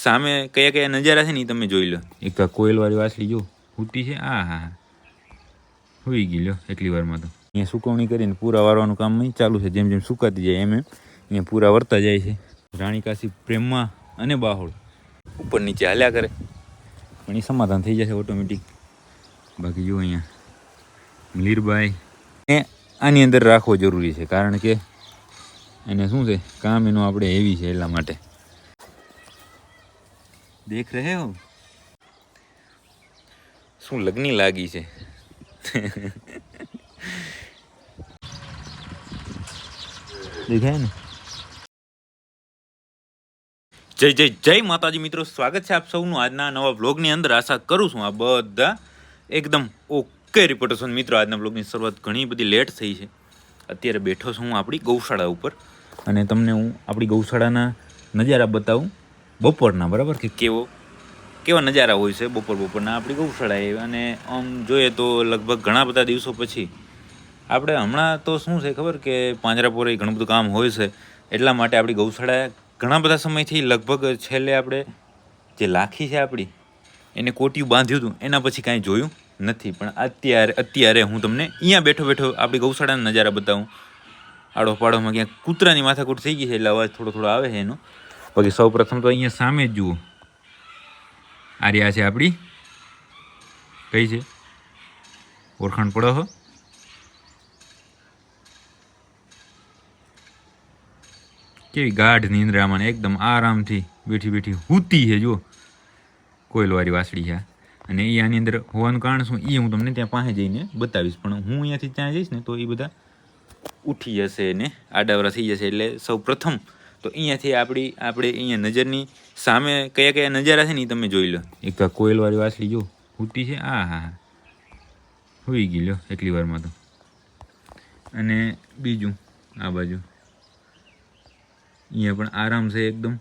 સામે કયા કયા નજારા છે ને એ તમે જોઈ લો. એક તો કોયલવાળી વાસળી જો ફૂટી છે. હા હા હા હોઈ ગઈ લો એટલી વારમાં. તો અહીંયા સુકવણી કરીને પૂરા વારવાનું કામ ચાલુ છે. જેમ જેમ સુકાતી જાય એમ અહીંયા પૂરા વરતા જાય છે. રાણી કાશી પ્રેમમાં અને બાહોળ ઉપર નીચે હાલ્યા કરે પણ એ સમાધાન થઈ જશે ઓટોમેટિક. બાકી જો અહીંયા લીરબાઈ એ આની અંદર રાખવો જરૂરી છે, કારણ કે એને શું છે કામ એનું આપણે હેવી છે એટલા માટે. દેખ રહે હો શું લગ્ની લાગી છે. દેખાય ને. જય જય જય માતાજી મિત્રો, સ્વાગત છે આપ સૌનું આજના નવા વ્લોગની અંદર. આશા કરું છું આ બધા એકદમ ઓકે રિપોર્ટર છો મિત્રો. આજના વ્લોગની શરૂઆત ઘણી બધી લેટ થઈ છે. અત્યારે બેઠો છું હું આપણી ગૌશાળા ઉપર અને તમને હું આપણી ગૌશાળાના નજારા બતાવું બપોરના, બરાબર કે કેવા નજારા હોય છે બપોરના આપણી ગૌશાળાએ. અને આમ જોઈએ તો લગભગ ઘણા બધા દિવસો પછી આપણે હમણાં તો શું છે ખબર કે પાંજરાપોરે ઘણું બધું કામ હોય છે, એટલા માટે આપણી ગૌશાળા ઘણા બધા સમયથી લગભગ છેલ્લે આપણે જે લાખી છે આપણી એને કોટિયું બાંધ્યું હતું એના પછી કાંઈ જોયું નથી. પણ અત્યારે હું તમને અહીંયા બેઠો આપણી ગૌશાળાના નજારા બતાવું. આડો પાડોમાં ક્યાંક કૂતરાની માથાકૂટ થઈ ગઈ છે એટલે અવાજ થોડો આવે છે એનો. બાકી સૌ પ્રથમ તો અહીંયા સામે જ જુઓ, આ રહ્યા છે આપણી કઈ છે ઓળખાણ પડો હો. કેવી ગાઢ નિંદ્રામાં એકદમ આરામથી બેઠી હૂતી છે. જો કોયલવાળી વાસળી છે અને એ આની અંદર હોવાનું કારણ શું એ હું તમને ત્યાં પાસે જઈને બતાવીશ. પણ હું અહીંયાથી ત્યાં જઈશ ને તો એ બધા ઉઠી જશે ને આડાવરા થઈ જશે. એટલે સૌ પ્રથમ તો અહીંયાથી આપણે અહીંયા નજરની સામે કયા કયા નજારા છે ને એ તમે જોઈ લો. એક તો કોયલવાળી વાસળી જો ફૂટી છે. હા હા હા હોઈ ગઈ લો એટલી વારમાં. તો અને બીજું આ બાજુ અહીંયા પણ આરામ છે એકદમ,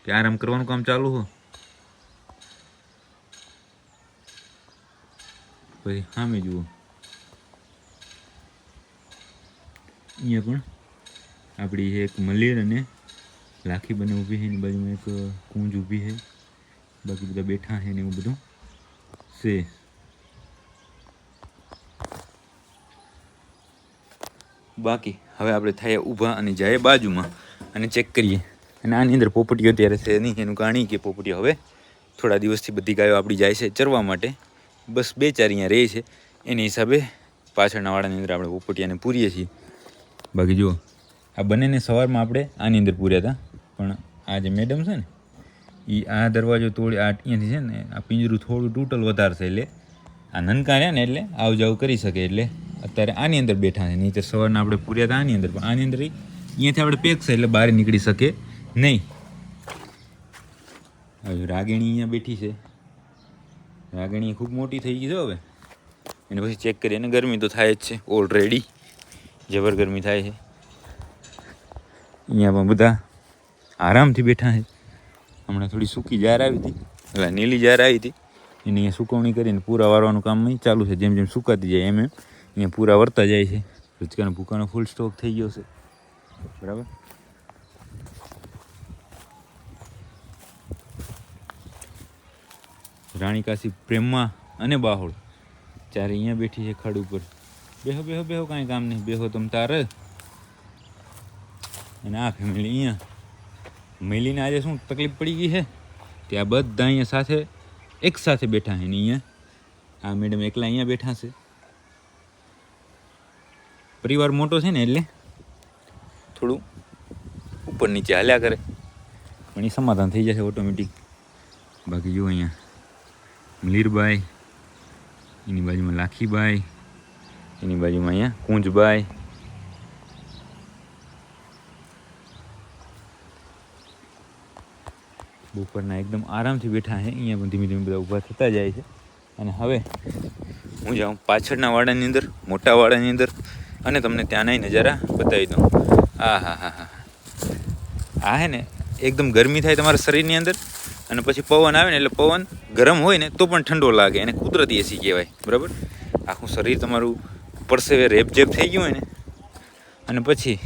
કે આરામ કરવાનું કામ ચાલુ હો. પછી સામે જુઓ, અહીંયા પણ આપણી એક મલેર અને લાખી બંને ઊભી છે. એની બાજુમાં એક કુંજ ઊભી છે. બાકી બધા બેઠા છે ને એવું બધું છે. બાકી હવે આપણે થયા ઊભા અને જાય બાજુમાં અને ચેક કરીએ. અને આની અંદર પોપટીઓ અત્યારે છે નહીં, એનું કારણ કે પોપટીઓ હવે થોડા દિવસથી બધી ગાયો આપણી જાય છે ચરવા માટે. બસ 2-4 અહીંયા રહે છે, એની હિસાબે પાછળના વાડાની અંદર આપણે પોપટીયાને પૂરીએ છીએ. બાકી જુઓ આ બંનેને સવારમાં આપણે આની અંદર પૂર્યા હતા, પણ આ જે મેડમ છે ને એ આ દરવાજો તોડી અહીંયાથી છે ને આ પિંજરું થોડું તૂટલ વધારે છે, એટલે આ નનકા રહ્યા ને એટલે આવ જાવ કરી શકે. એટલે અત્યારે આની અંદર બેઠા છે. નહીં તો સવારના આપણે પૂર્યા હતા આની અંદર, પણ આની અંદર અહીંયાથી આપણે પેક છે એટલે બહાર નીકળી શકે નહીં. હવે રાગીણી અહીંયા બેઠી છે. રાગીણી ખૂબ મોટી થઈ ગઈ છે હવે. એને પછી ચેક કરીએ. અને ગરમી તો થાય જ છે, ઓલરેડી જબર ગરમી થાય છે. અહીંયા પણ બધા આરામથી બેઠા છે. હમણાં થોડી સૂકી જાર આવી હતી, હવે નીલી જાર આવી હતી, એને અહીંયા સુકવણી કરીને પૂરા વારવાનું કામ ચાલુ છે. જેમ જેમ સુકાતી જાય એમ અહીંયા પૂરા વરતા જાય છે. રચકાનો ભૂકાનો ફૂલ સ્ટોક થઈ ગયો છે, બરાબર. રાણી કાશી પ્રેમમાં અને બાહોળ ચારે અહીંયા બેઠી છે ખડ ઉપર. બેહો કાંઈ કામ નહીં, બેહો તમ તારે. અને આ ફેમિલી અહીંયા મેલીને આજે શું તકલીફ પડી ગઈ છે કે આ બધા અહીંયા સાથે એક સાથે બેઠા છે. ને અહીંયા આ મેડમ એકલા અહીંયા બેઠા છે. પરિવાર મોટો છે ને એટલે થોડું ઉપર નીચે હાલ્યા કરે, પણ એ સમાધાન થઈ જશે ઓટોમેટિક. બાકી જો અહીંયા લીરબાઈ, એની બાજુમાં લાખીબાઈ, એની બાજુમાં અહીંયા કુંજબાઈ. બપોરના એકદમ આરામથી બેઠા છે. અહીંયા પણ ધીમે ધીમે બધા ઊભા થતા જાય છે. અને હવે હું જાઉં પાછળના વાડાની અંદર, મોટા વાડાની અંદર, અને તમને ત્યાંના નજારા બતાવી દઉં. હા હે ને એકદમ ગરમી થાય તમારા શરીરની અંદર, અને પછી પવન આવે ને એટલે પવન ગરમ હોય ને તો પણ ઠંડો લાગે, એને કુદરતી એસી કહેવાય, બરાબર. આખું શરીર તમારું પરસેવે રેપઝેપ થઈ ગયું હોય ને, અને પછી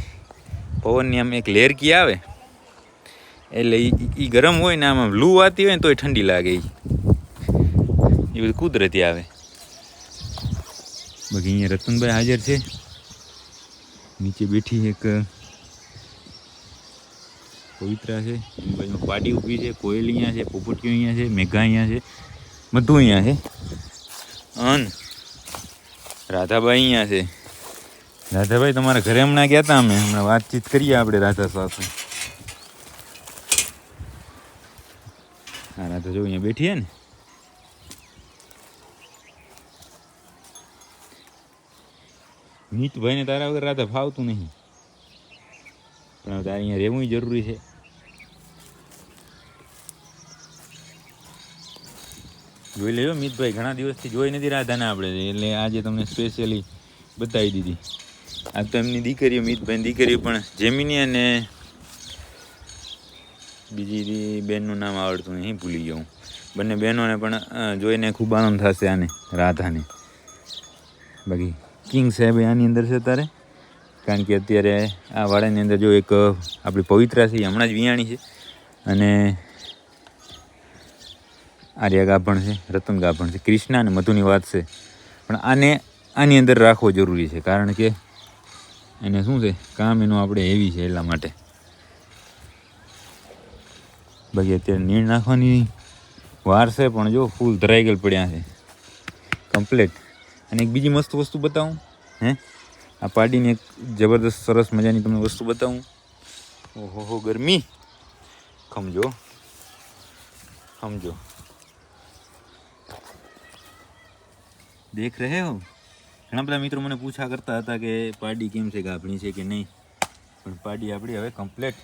પવનની આમ એક લેરકી આવે એટલે એ ગરમ હોય ને આમાં લૂ આવતી હોય ને તોય ઠંડી લાગે. એ બધું કુદરતી આવે. બાકી અહીંયા રતનભાઈ હાજર છે. નીચે બેઠી એક પવિત્રા છે, બાજુમાં પાડી ઊભી છે, કોયલ અહીંયા છે, પોપટીઓ અહીંયા છે, મેઘા અહીંયા છે, મધુ અહીંયા છે, અન રાધાભાઈ અહીંયા છે. રાધાભાઈ તમારા ઘરે હમણાં ગયા હતા, અમે હમણાં વાતચીત કરીએ આપણે રાધા સાથે. હા રાધા જો અહીંયા બેઠી હે ને. મીતભાઈને તારા વગર રાધા ફાવતું નહીં, પણ તારે અહીંયા રહેવું જરૂરી છે. જોઈ લેજો મિતભાઈ, ઘણા દિવસથી જોઈ નથી રાધાને આપણે, એટલે આજે તમને સ્પેશિયલી બતાવી દીધી. આ તો એમની દીકરીઓ, મિતભાઈની દીકરીઓ પણ જેમિની અને બીજી બેનનું નામ આવડતું નહીં, ભૂલી ગયો હું. બંને બહેનોને પણ જોઈને ખૂબ આનંદ થશે આને, રાધાને. બાકી કિંગ સાહેબ આની અંદર છે અત્યારે, કારણ કે અત્યારે આ વાડાની અંદર જો એક આપણી પવિત્રા છે, એ હમણાં જ વિયાણી છે, અને આર્યા ગાભણ છે, રતન ગાભણ છે, કૃષ્ણા અને મધુની વાત છે. પણ આને આની અંદર રાખવો જરૂરી છે, કારણ કે એને શું છે, કામ એનું આપણે હેવી છે એટલા માટે. બાકી અત્યારે નીણ નાખવાની વાર છે, પણ જો ફૂલ ધરાઈ ગયેલ પડ્યા છે કમ્પ્લેટ. અને એક બીજી મસ્ત વસ્તુ બતાવું, હે આ પાડીની એક જબરદસ્ત સરસ મજાની તમને વસ્તુ બતાવું. ઓહો ગરમી, સમજો સમજો, દેખ રહે હો. ઘણા બધા મિત્રો મને પૂછા કરતા હતા કે પાડી કેમ છે, ગાભણી છે કે નહીં, પણ પાડી આપણી હવે કમ્પ્લેટ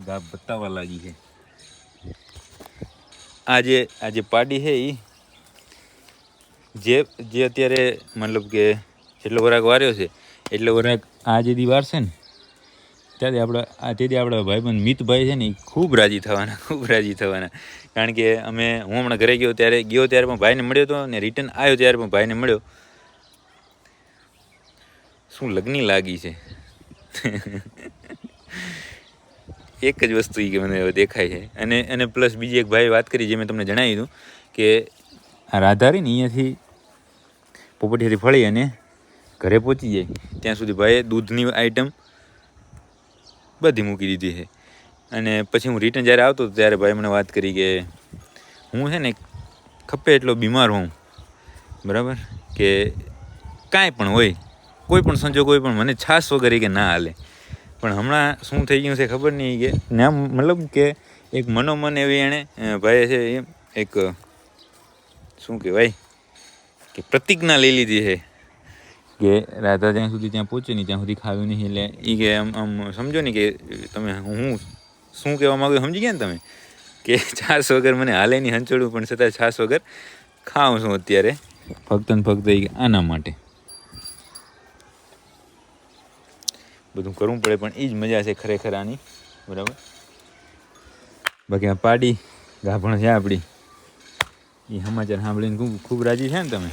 ગાભ બતાવવા લાગી છે. આ જે પાડી છે એ જે અત્યારે મતલબ કે જેટલો વરાક વાર્યો છે એટલો વરાક આ જે દી વારશે ને તેથી આપણા ભાઈબંધ મિતભાઈ છે ને એ ખૂબ રાજી થવાના. કારણ કે હું હમણાં ઘરે ગયો ત્યારે પણ ભાઈને મળ્યો હતો, ને રિટર્ન આવ્યો ત્યારે પણ ભાઈને મળ્યો. શું લગ્ની લાગી છે. એક જ વસ્તુ કે મને હવે દેખાય છે. અને પ્લસ બીજી એક ભાઈ વાત કરી, જે મેં તમને જણાવી દીધું કે આ રાધા રહી ને અહીંયાથી પોપટીયાથી ફળી અને ઘરે પહોંચી જાય ત્યાં સુધી ભાઈએ દૂધની આઈટમ બધી મૂકી દીધી છે. અને પછી હું રિટર્ન જ્યારે આવતો ત્યારે ભાઈ મને વાત કરી કે હું છે ને ખપે એટલો બીમાર હોઉં, બરાબર, કે કાંઈ પણ હોય, કોઈ પણ સંજોગ હોય, પણ મને છાશ વગર કે ના હાલે. પણ હમણાં શું થઈ ગયું છે ખબર નહીં, કે ના મતલબ કે એક મનોમન એવી એણે ભાઈએ છે એમ એક શું કહેવાય કે પ્રતિજ્ઞા લઈ લીધી છે કે રાધા જ્યાં સુધી ત્યાં પહોંચે નહીં ત્યાં સુધી ખાવ્યું નહીં. એટલે એ કે આમ સમજો ને કે તમે હું શું કહેવા માગું સમજી ગયા ને તમે, કે છાશ વગર મને હાલે નહીં હંચોડું, પણ છતાં છાશ વગર ખાઉં છું અત્યારે, ફક્ત ને ફક્ત આના માટે. બધું કરવું પડે, પણ એ જ મજા છે ખરેખર આની, બરાબર. બાકી આ પાડી ગાભણ છે આપણી, એ સમાચાર સાંભળીને ખૂબ રાજી છે ને તમે.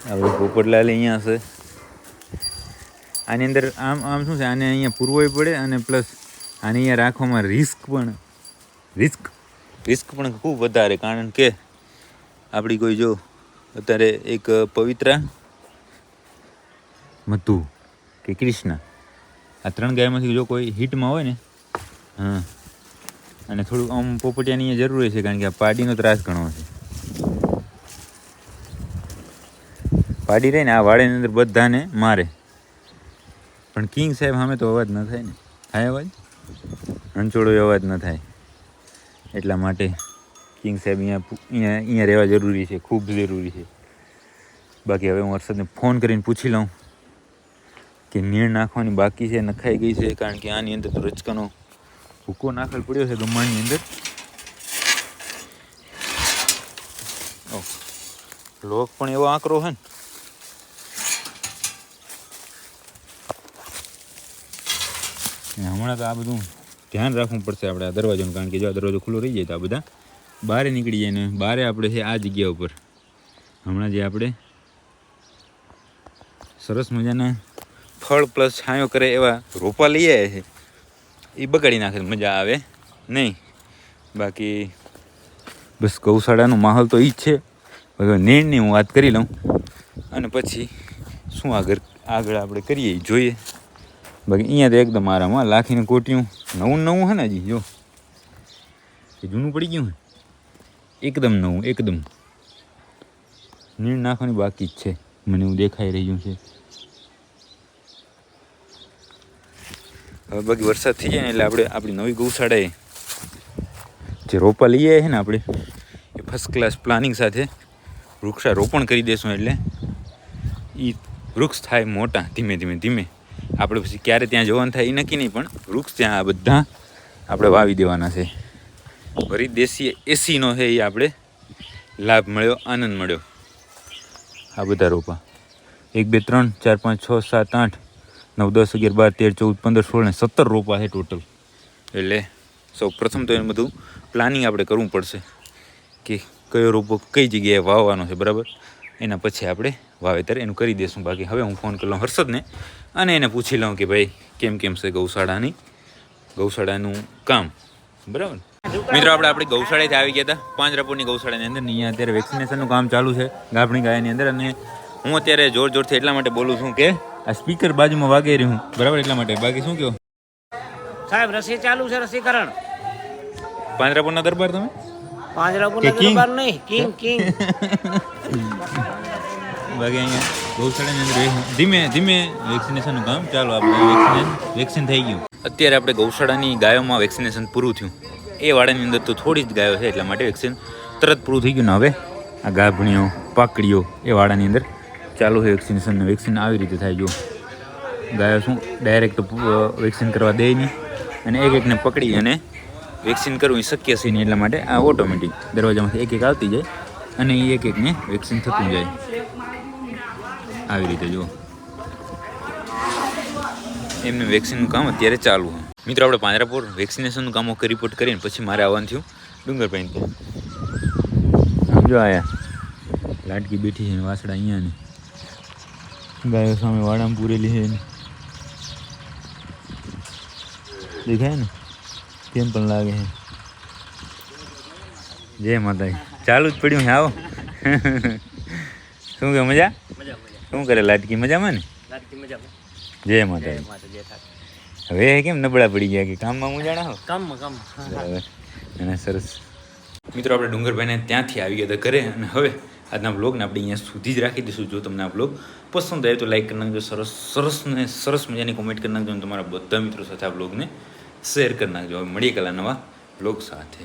આપણે પોપટલાલ અહીંયા છે. આની અંદર આમ શું છે, આને અહીંયા પૂરવોય પડે, અને પ્લસ આને અહીંયા રાખવામાં રિસ્ક પણ ખૂબ વધારે. કારણ કે આપણી કોઈ જો અત્યારે એક પવિત્રા, મધુ કે કૃષ્ણા, આ 3 ગાયમાંથી જો કોઈ હિટમાં હોય ને, હા, અને થોડુંક આમ પોપટિયાની અહીંયા જરૂરી છે, કારણ કે આ પાડીનો ત્રાસ ઘણો છે. પાડી રહી ને આ વાડાની અંદર બધાને મારે, પણ કિંગ સાહેબ સામે તો અવાજ ન થાય ને, થાય અવાજ, હંચોળો અવાજ ન થાય. એટલા માટે કિંગ સાહેબ અહીંયા રહેવા જરૂરી છે, ખૂબ જરૂરી છે. બાકી હવે હું હર્ષદને ફોન કરીને પૂછી લઉં કે નીણ નાખવાની બાકી છે, નખાઈ ગઈ છે, કારણ કે આની અંદર તો રચકાનો ભૂકો નાખેલ પડ્યો છે ગમાણની અંદર. લોક પણ એવો આકરો છે ને, હમણાં તો આ બધું ધ્યાન રાખવું પડશે આપણે આ દરવાજાનું, કારણ કે જો આ દરવાજો ખુલ્લો રહી જાય તો આ બધા બહાર નીકળી જાય. ને બહાર આપણે છે આ જગ્યા ઉપર હમણાં જે આપણે સરસ મજાના ફળ પ્લસ છાંયો કરે એવા રોપા લઈ આવ્યા છે. એ બગાડી નાખે મજા આવે નહીં. બાકી બસ ગૌશાળાનો માહોલ તો એ જ છે. હવે નીરની હું વાત કરી લઉં અને પછી શું આગળ આપણે કરીએ જોઈએ. બાકી અહીંયા તો એકદમ આરામ લાખીને કોટ્યું નવું છે ને હજી જો કે જૂનું પડી ગયું હે એકદમ નવું એકદમ. નીણ નાખવાની બાકી જ છે મને એવું દેખાઈ રહ્યું છે. હવે બાકી વરસાદ થઈ જાય ને એટલે આપણે આપણી નવી ગૌશાળાએ જે રોપા લઈ આવ્યા છે ને આપણે એ ફર્સ્ટ ક્લાસ પ્લાનિંગ સાથે વૃક્ષારોપણ કરી દઈશું. એટલે એ વૃક્ષ થાય મોટા ધીમે ધીમે. આપણે પછી ક્યારે ત્યાં જવાનું થાય એ નક્કી નહીં, પણ વૃક્ષ ત્યાં આ બધા આપણે વાવી દેવાના છે. વળી દેશી એસીનો છે એ આપણે લાભ મળ્યો, આનંદ મળ્યો. આ બધા રોપા 1 2 3 4 5 6 7 8 9 10 11 12 13 14 15 16 ને 17 રોપા છે ટોટલ. એટલે સૌ પ્રથમ તો એનું બધું પ્લાનિંગ આપણે કરવું પડશે કે કયો રોપો કઈ જગ્યાએ વાવવાનો છે, બરાબર. એના પછી આપણે વાવેતર એનું કરી દઈશું. બાકી હવે હું ફોન કરી લઉં હર્ષદને અને એને પૂછી લઉં કે ભાઈ કેમ છે ગૌશાળાનું કામ, બરાબર. મિત્રો આપણે આપણી ગૌશાળાથી આવી ગયા હતા પાંજરાપુરની ગૌશાળાની અંદર. અહીંયા અત્યારે વેક્સિનેશનનું કામ ચાલુ છે ગાભણી ગાયની અંદર. અને હું અત્યારે જોરથી એટલા માટે બોલું છું કે આ સ્પીકર બાજુમાં વાગી રહ્યું, બરાબર, એટલા માટે. બાકી શું કહો સાહેબ? રસી ચાલુ છે, રસીકરણ. પાંજરાપુરના દરબાર તમે? પાંજરાપુરના દરબાર નહીં, કિંગ. બાકી અહીંયા ગૌશાળાની અંદર ધીમે ધીમે વેક્સિનેશનનું કામ ચાલુ. આપણે વેક્સિન થઈ ગયું. અત્યારે આપણે ગૌશાળાની ગાયોમાં વેક્સિનેશન પૂરું થયું. એ વાડાની અંદર તો થોડી જ ગાયો છે એટલા માટે વેક્સિન તરત પૂરું થઈ ગયું. ને હવે આ ગાભણીઓ પાકડીઓ એ વાડાની અંદર ચાલુ છે વેક્સિનેશન. વેક્સિન આવી રીતે થાય. જો ગાયો શું ડાયરેક્ટ વેક્સિન કરવા દે નહીં, અને એકને પકડી અને વેક્સિન કરવું એ શક્ય છે નહીં. એટલા માટે આ ઓટોમેટિક દરવાજામાંથી એક આવતી જાય અને એ એકને વેક્સિન થતું જાય આવી રીતે. જુઓ એમને વેક્સિનનું કામ અત્યારે ચાલુ છે. મિત્રો આપણે પાંજરાપુર વેક્સિનેશનનું કામ રિપોર્ટ કરીને પછી મારે આવવાનું થયું ડુંગરભાઈ ત્યાં. જો આયા લાડકી બેઠી છે, વાસડા અહીંયા ને ગાયો સામે વાડામાં પૂરેલી છે ને દેખાય ને કેમ પણ લાગે છે. જય માતાજી. ચાલુ જ પડ્યું છે. આવો શું કે મજા? શું કરે લાડકી? મજામાં ને? જય માતાજી. હવે કેમ નબળા પડી ગયા કે કામમાં મુજાણા હો? કામ. અને સરસ. મિત્રો આપણે ડુંગરભાઈને ત્યાંથી આવી ગયા હતા ઘરે. અને હવે આજના બ્લોગને આપણે અહીંયા સુધી જ રાખી દઈશું. જો તમને આ બ્લોગ પસંદ આવે તો લાઈક કરી નાખજો, સરસ મજાની કોમેન્ટ કરી નાખજો અને તમારા બધા મિત્રો સાથે આ બ્લોગને શેર કરી નાખજો. હવે મળીએ કાલે નવા બ્લોગ સાથે.